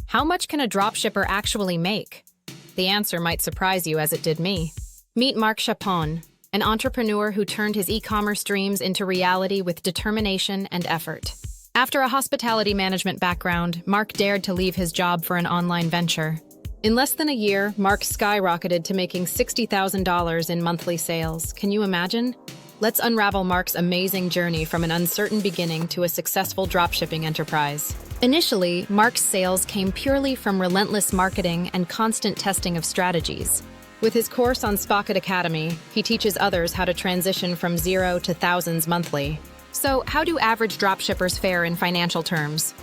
How much can a dropshipper actually make? The answer might surprise you as it did me. Meet Mark Chapon, an entrepreneur who turned his e-commerce dreams into reality with determination and effort. After a hospitality management background, Mark dared to leave his job for an online venture. In less than a year, Mark skyrocketed to making $60,000 in monthly sales. Can you imagine? Let's unravel Mark's amazing journey from an uncertain beginning to a successful dropshipping enterprise. Initially, Mark's sales came purely from relentless marketing and constant testing of strategies. With his course on Spocket Academy, he teaches others how to transition from zero to thousands monthly. So, how do average dropshippers fare in financial terms?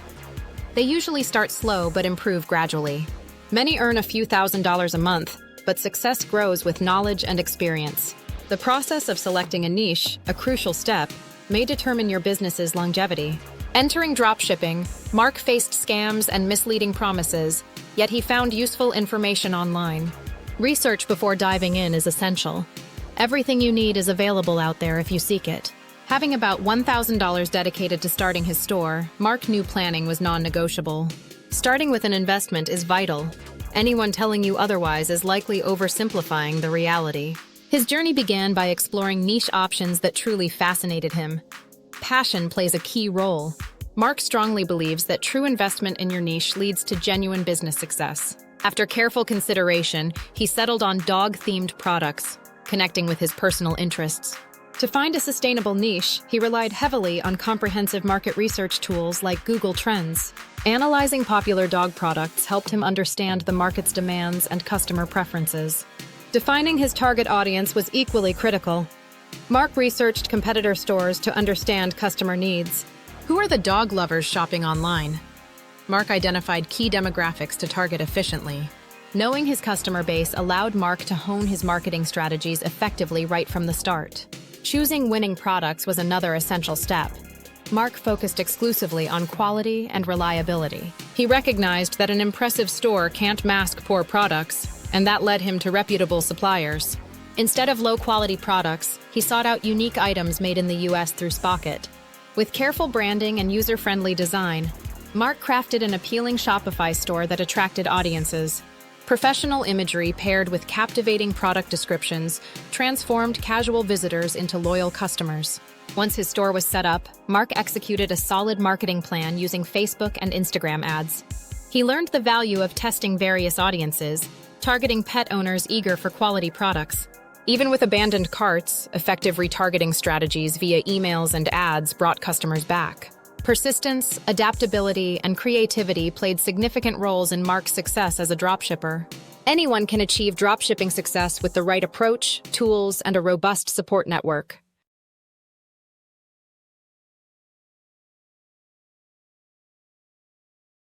They usually start slow but improve gradually. Many earn a few $1,000s a month, but success grows with knowledge and experience. The process of selecting a niche, a crucial step, may determine your business's longevity. Entering dropshipping, Mark faced scams and misleading promises, yet he found useful information online. Research before diving in is essential. Everything you need is available out there if you seek it. Having about $1,000 dedicated to starting his store, Mark knew planning was non-negotiable. Starting with an investment is vital. Anyone telling you otherwise is likely oversimplifying the reality. His journey began by exploring niche options that truly fascinated him. Passion plays a key role. Mark strongly believes that true investment in your niche leads to genuine business success. After careful consideration, he settled on dog-themed products, connecting with his personal interests. To find a sustainable niche, he relied heavily on comprehensive market research tools like Google Trends. Analyzing popular dog products helped him understand the market's demands and customer preferences. Defining his target audience was equally critical. Mark researched competitor stores to understand customer needs. Who are the dog lovers shopping online? Mark identified key demographics to target efficiently. Knowing his customer base allowed Mark to hone his marketing strategies effectively right from the start. Choosing winning products was another essential step. Mark focused exclusively on quality and reliability. He recognized that an impressive store can't mask poor products, and that led him to reputable suppliers. Instead of low-quality products, he sought out unique items made in the US through Spocket. With careful branding and user-friendly design, Mark crafted an appealing Shopify store that attracted audiences. Professional imagery paired with captivating product descriptions transformed casual visitors into loyal customers. Once his store was set up, Mark executed a solid marketing plan using Facebook and Instagram ads. He learned the value of testing various audiences, targeting pet owners eager for quality products. Even with abandoned carts, effective retargeting strategies via emails and ads brought customers back. Persistence, adaptability, and creativity played significant roles in Mark's success as a dropshipper. Anyone can achieve dropshipping success with the right approach, tools, and a robust support network.